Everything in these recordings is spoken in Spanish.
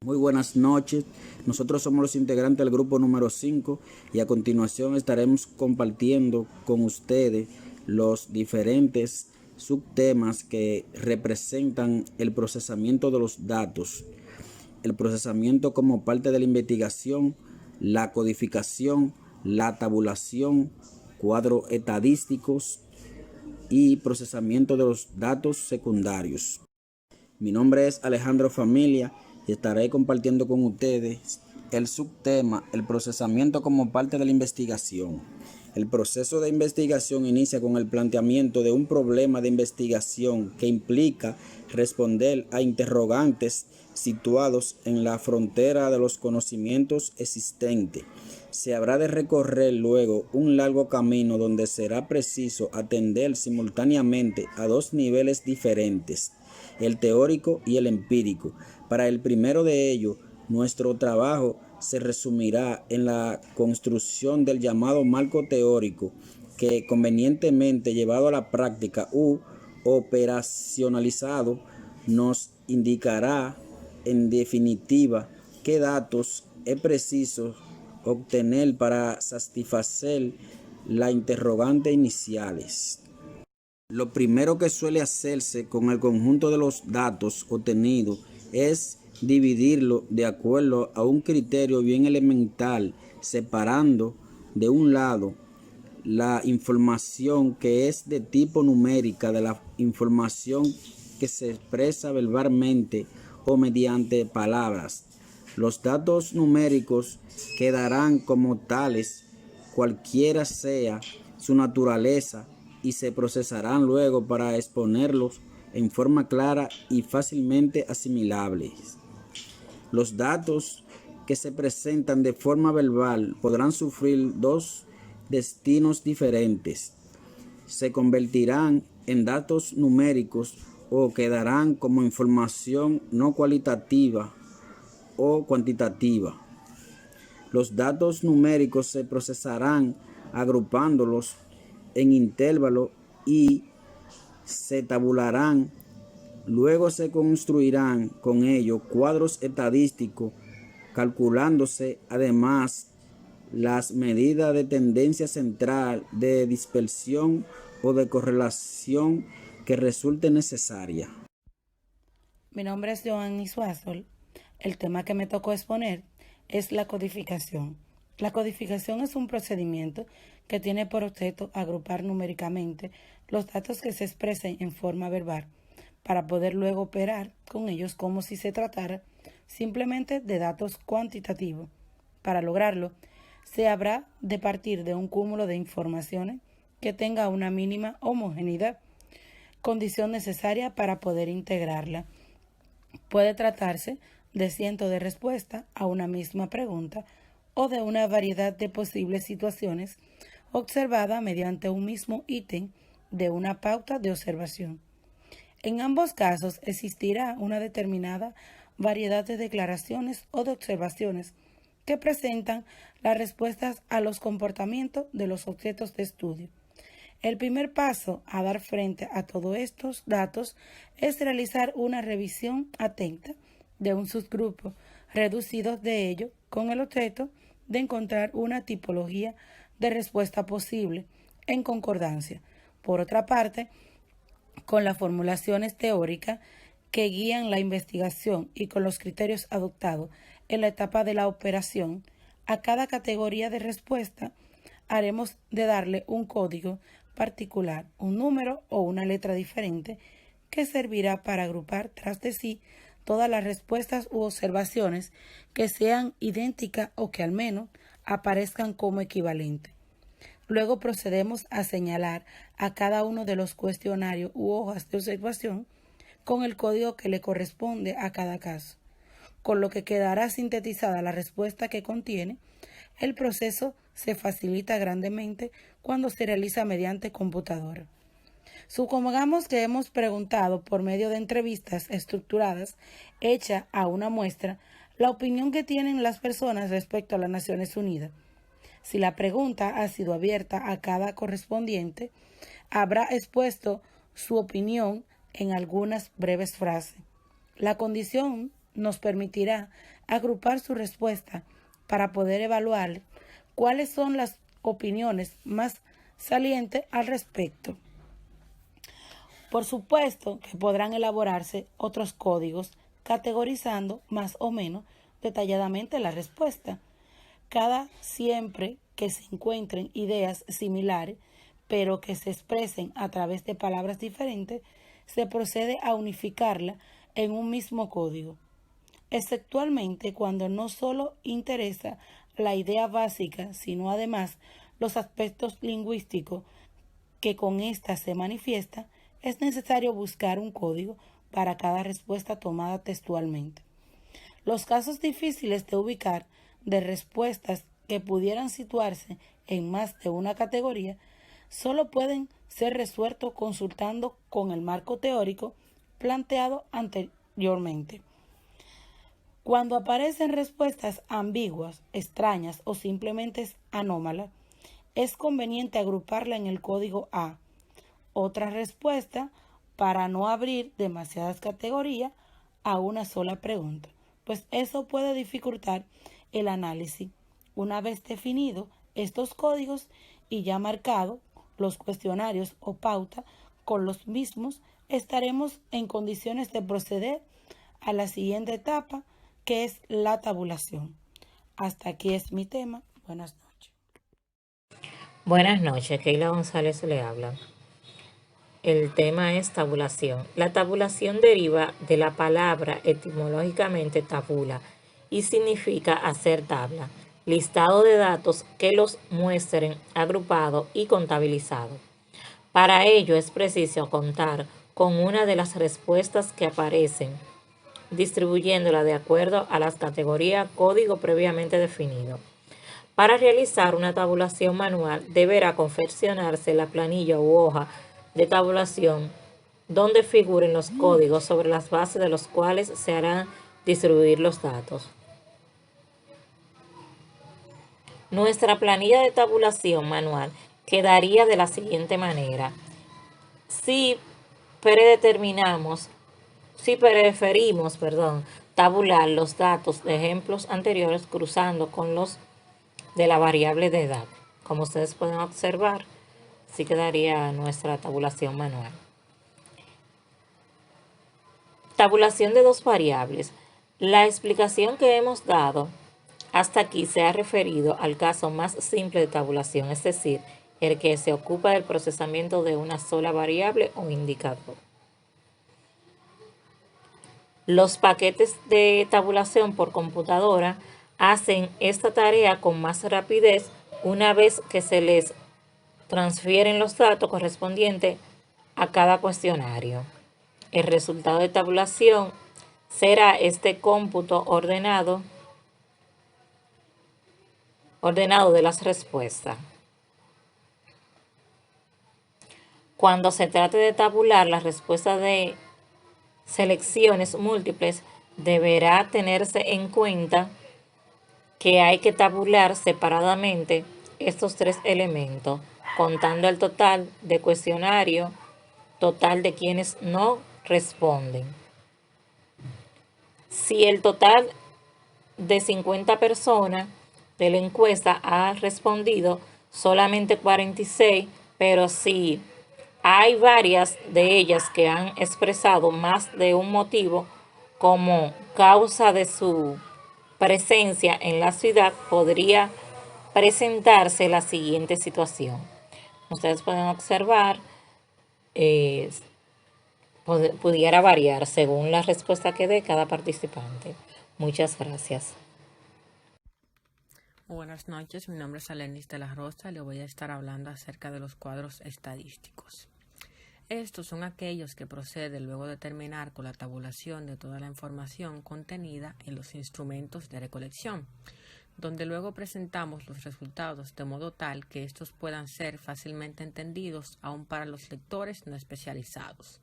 Muy buenas noches, nosotros somos los integrantes del grupo número 5 y a continuación estaremos compartiendo con ustedes los diferentes subtemas que representan el procesamiento de los datos, el procesamiento como parte de la investigación, la codificación, la tabulación, cuadros estadísticos y procesamiento de los datos secundarios. Mi nombre es Alejandro Familia y estaré compartiendo con ustedes el subtema, el procesamiento como parte de la investigación. El proceso de investigación inicia con el planteamiento de un problema de investigación que implica responder a interrogantes situados en la frontera de los conocimientos existentes. Se habrá de recorrer luego un largo camino donde será preciso atender simultáneamente a dos niveles diferentes, el teórico y el empírico. Para el primero de ellos, nuestro trabajo se resumirá en la construcción del llamado marco teórico, que convenientemente llevado a la práctica u operacionalizado nos indicará en definitiva qué datos es preciso obtener para satisfacer las interrogantes iniciales. Lo primero que suele hacerse con el conjunto de los datos obtenidos es dividirlo de acuerdo a un criterio bien elemental, separando de un lado la información que es de tipo numérica de la información que se expresa verbalmente o mediante palabras. Los datos numéricos quedarán como tales, cualquiera sea su naturaleza, y se procesarán luego para exponerlos en forma clara y fácilmente asimilables. Los datos que se presentan de forma verbal podrán sufrir dos destinos diferentes. Se convertirán en datos numéricos o quedarán como información no cualitativa o cuantitativa. Los datos numéricos se procesarán agrupándolos en intervalos y se tabularán. Luego se construirán con ello cuadros estadísticos, calculándose además las medidas de tendencia central, de dispersión o de correlación que resulte necesaria. Mi nombre es Joanny Suazol. El tema que me tocó exponer es la codificación. La codificación es un procedimiento que tiene por objeto agrupar numéricamente los datos que se expresen en forma verbal para poder luego operar con ellos como si se tratara simplemente de datos cuantitativos. Para lograrlo, se habrá de partir de un cúmulo de informaciones que tenga una mínima homogeneidad, condición necesaria para poder integrarla. Puede tratarse de cientos de respuestas a una misma pregunta o de una variedad de posibles situaciones observadas mediante un mismo ítem de una pauta de observación. En ambos casos existirá una determinada variedad de declaraciones o de observaciones que presentan las respuestas a los comportamientos de los objetos de estudio. El primer paso a dar frente a todos estos datos es realizar una revisión atenta de un subgrupo reducido de ellos con el objeto de encontrar una tipología de respuesta posible en concordancia, por otra parte, con las formulaciones teóricas que guían la investigación y con los criterios adoptados en la etapa de la operación. A cada categoría de respuesta haremos de darle un código particular, un número o una letra diferente que servirá para agrupar tras de sí todas las respuestas u observaciones que sean idénticas o que al menos aparezcan como equivalentes. Luego procedemos a señalar a cada uno de los cuestionarios u hojas de observación con el código que le corresponde a cada caso, con lo que quedará sintetizada la respuesta que contiene. El proceso se facilita grandemente cuando se realiza mediante computadora. Supongamos que hemos preguntado por medio de entrevistas estructuradas hechas a una muestra la opinión que tienen las personas respecto a las Naciones Unidas. Si la pregunta ha sido abierta a cada correspondiente, habrá expuesto su opinión en algunas breves frases. La condición nos permitirá agrupar su respuesta para poder evaluar cuáles son las opiniones más salientes al respecto. Por supuesto que podrán elaborarse otros códigos categorizando más o menos detalladamente la respuesta. Cada siempre que se encuentren ideas similares, pero que se expresen a través de palabras diferentes, se procede a unificarla en un mismo código, exceptualmente cuando no solo interesa la idea básica, sino además los aspectos lingüísticos que con ésta se manifiesta, es necesario buscar un código para cada respuesta tomada textualmente. Los casos difíciles de ubicar de respuestas que pudieran situarse en más de una categoría solo pueden ser resueltos consultando con el marco teórico planteado anteriormente. Cuando aparecen respuestas ambiguas, extrañas o simplemente anómalas, es conveniente agruparla en el código A. Otra respuesta para no abrir demasiadas categorías a una sola pregunta, pues eso puede dificultar el análisis. Una vez definidos estos códigos y ya marcado los cuestionarios o pauta con los mismos, estaremos en condiciones de proceder a la siguiente etapa, que es la tabulación. Hasta aquí es mi tema. Buenas noches. Buenas noches, Keila González le habla. El tema es tabulación. La tabulación deriva de la palabra etimológicamente tabula y significa hacer tabla, listado de datos que los muestren agrupado y contabilizado. Para ello es preciso contar con una de las respuestas que aparecen, distribuyéndola de acuerdo a las categorías código previamente definido. Para realizar una tabulación manual deberá confeccionarse la planilla u hoja de tabulación donde figuren los códigos sobre las bases de los cuales se harán distribuir los datos. Nuestra planilla de tabulación manual quedaría de la siguiente manera. Si preferimos, tabular los datos de ejemplos anteriores cruzando con los de la variable de edad. Como ustedes pueden observar, así quedaría nuestra tabulación manual. Tabulación de dos variables. La explicación que hemos dado hasta aquí se ha referido al caso más simple de tabulación, es decir, el que se ocupa del procesamiento de una sola variable o indicador. Los paquetes de tabulación por computadora hacen esta tarea con más rapidez una vez que se les transfieren los datos correspondientes a cada cuestionario. El resultado de tabulación será este cómputo ordenado de las respuestas. Cuando se trate de tabular la respuesta de selecciones múltiples, deberá tenerse en cuenta que hay que tabular separadamente estos tres elementos, contando el total de cuestionario, total de quienes no responden. Si el total de 50 personas de la encuesta ha respondido, solamente 46, pero si hay varias de ellas que han expresado más de un motivo como causa de su presencia en la ciudad, podría presentarse la siguiente situación. Ustedes pueden observar, pudiera variar según la respuesta que dé cada participante. Muchas gracias. Buenas noches, mi nombre es Alenis de la Rosa y le voy a estar hablando acerca de los cuadros estadísticos. Estos son aquellos que proceden luego de terminar con la tabulación de toda la información contenida en los instrumentos de recolección, donde luego presentamos los resultados de modo tal que estos puedan ser fácilmente entendidos aún para los lectores no especializados.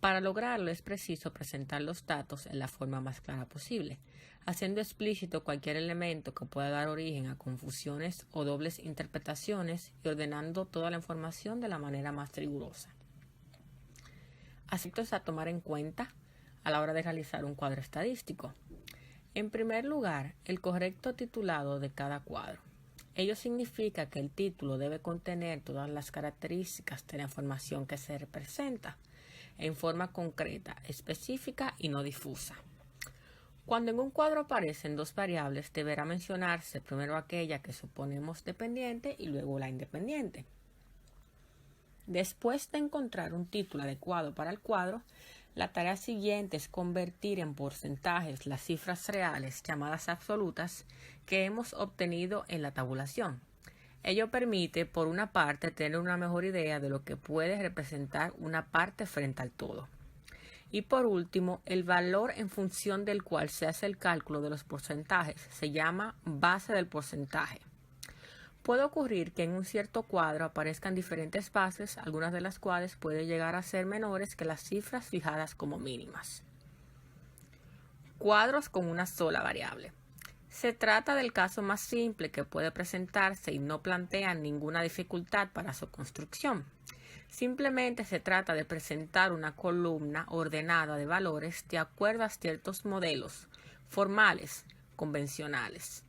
Para lograrlo es preciso presentar los datos en la forma más clara posible, haciendo explícito cualquier elemento que pueda dar origen a confusiones o dobles interpretaciones y ordenando toda la información de la manera más rigurosa. Aspectos a tomar en cuenta a la hora de realizar un cuadro estadístico. En primer lugar, el correcto titulado de cada cuadro. Ello significa que el título debe contener todas las características de la información que se representa, en forma concreta, específica y no difusa. Cuando en un cuadro aparecen dos variables, deberá mencionarse primero aquella que suponemos dependiente y luego la independiente. Después de encontrar un título adecuado para el cuadro, la tarea siguiente es convertir en porcentajes las cifras reales, llamadas absolutas, que hemos obtenido en la tabulación. Ello permite, por una parte, tener una mejor idea de lo que puede representar una parte frente al todo. Y por último, el valor en función del cual se hace el cálculo de los porcentajes se llama base del porcentaje. Puede ocurrir que en un cierto cuadro aparezcan diferentes bases, algunas de las cuales pueden llegar a ser menores que las cifras fijadas como mínimas. Cuadros con una sola variable. Se trata del caso más simple que puede presentarse y no plantea ninguna dificultad para su construcción. Simplemente se trata de presentar una columna ordenada de valores de acuerdo a ciertos modelos formales, convencionales.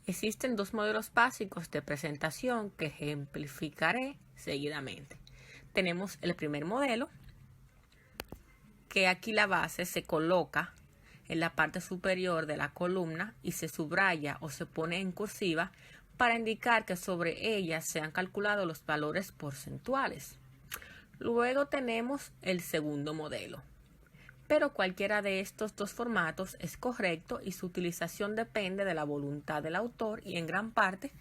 Existen dos modelos básicos de presentación que ejemplificaré seguidamente. Tenemos el primer modelo, que aquí la base se coloca en la parte superior de la columna y se subraya o se pone en cursiva para indicar que sobre ella se han calculado los valores porcentuales. Luego tenemos el segundo modelo, pero cualquiera de estos dos formatos es correcto y su utilización depende de la voluntad del autor y en gran parte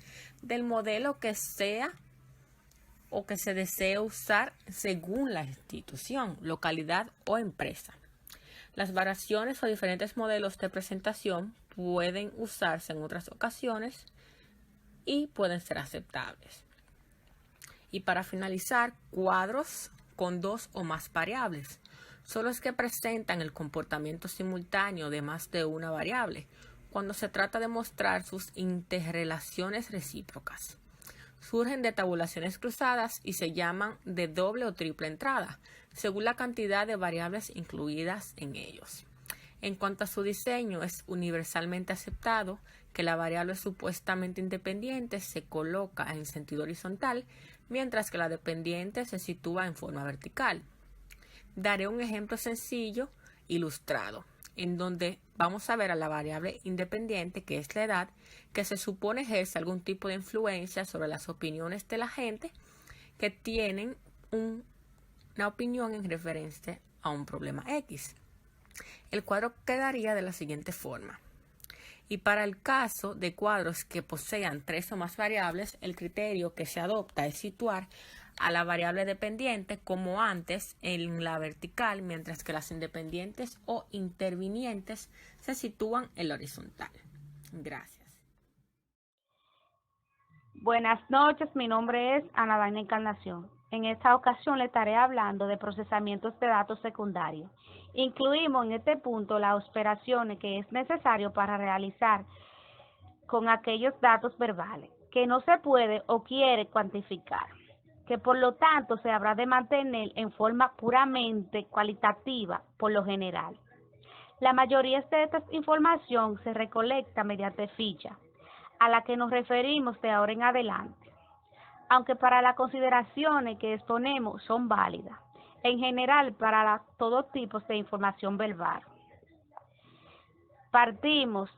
del modelo que sea o que se desee usar según la institución, localidad o empresa. Las variaciones o diferentes modelos de presentación pueden usarse en otras ocasiones y pueden ser aceptables. Y para finalizar, cuadros con dos o más variables son los que presentan el comportamiento simultáneo de más de una variable cuando se trata de mostrar sus interrelaciones recíprocas. Surgen de tabulaciones cruzadas y se llaman de doble o triple entrada, según la cantidad de variables incluidas en ellos. En cuanto a su diseño, es universalmente aceptado que la variable supuestamente independiente se coloca en sentido horizontal, mientras que la dependiente se sitúa en forma vertical. Daré un ejemplo sencillo, ilustrado, en donde vamos a ver a la variable independiente, que es la edad, que se supone ejerce algún tipo de influencia sobre las opiniones de la gente que tienen una opinión en referencia a un problema X. El cuadro quedaría de la siguiente forma. Y para el caso de cuadros que posean tres o más variables, el criterio que se adopta es situar a la variable dependiente como antes en la vertical, mientras que las independientes o intervinientes se sitúan en la horizontal. Gracias. Buenas noches, mi nombre es Ana Daina Encarnación. En esta ocasión le estaré hablando de procesamientos de datos secundarios. Incluimos en este punto las operaciones que es necesario para realizar con aquellos datos verbales que no se puede o quiere cuantificar, que por lo tanto se habrá de mantener en forma puramente cualitativa por lo general. La mayoría de esta información se recolecta mediante ficha, a la que nos referimos de ahora en adelante, aunque para las consideraciones que exponemos son válidas, en general para todo tipo de información verbal. Partimos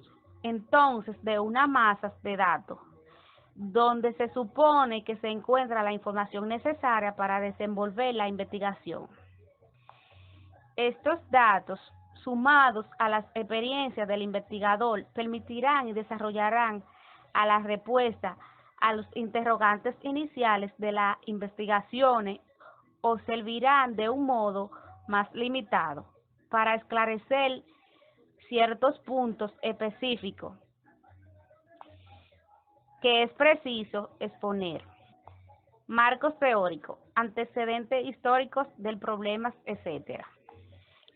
entonces de una masa de datos, donde se supone que se encuentra la información necesaria para desenvolver la investigación. Estos datos, sumados a las experiencias del investigador, permitirán y desarrollarán a la respuesta a los interrogantes iniciales de las investigaciones o servirán de un modo más limitado para esclarecer ciertos puntos específicos que es preciso exponer. Marcos teóricos, antecedentes históricos del problema, etc.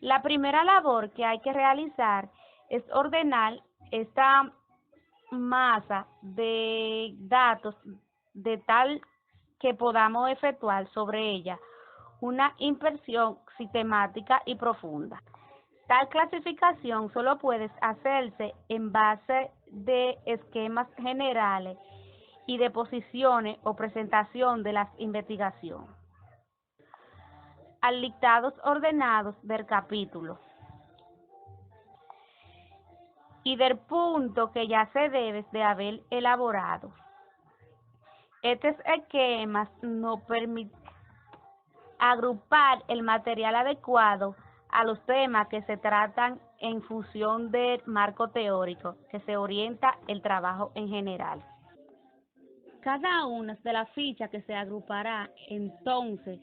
La primera labor que hay que realizar es ordenar esta masa de datos de tal que podamos efectuar sobre ella una inversión sistemática y profunda. Tal clasificación solo puede hacerse en base de esquemas generales y de posiciones o presentación de las investigaciones. Al dictados ordenados del capítulo y del punto que ya se debe de haber elaborado. Estos esquemas no permiten agrupar el material adecuado a los temas que se tratan en función del marco teórico que se orienta el trabajo en general. Cada una de las fichas que se agrupará entonces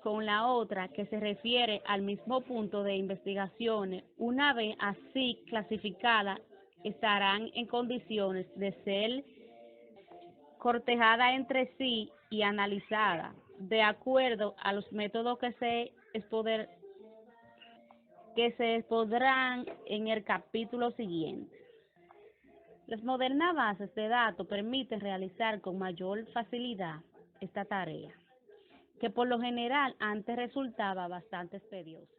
con la otra que se refiere al mismo punto de investigaciones, una vez así clasificadas, estarán en condiciones de ser cortejadas entre sí y analizadas de acuerdo a los métodos que se expondrán en el capítulo siguiente. Las modernas bases de datos permiten realizar con mayor facilidad esta tarea, que por lo general antes resultaba bastante tediosa.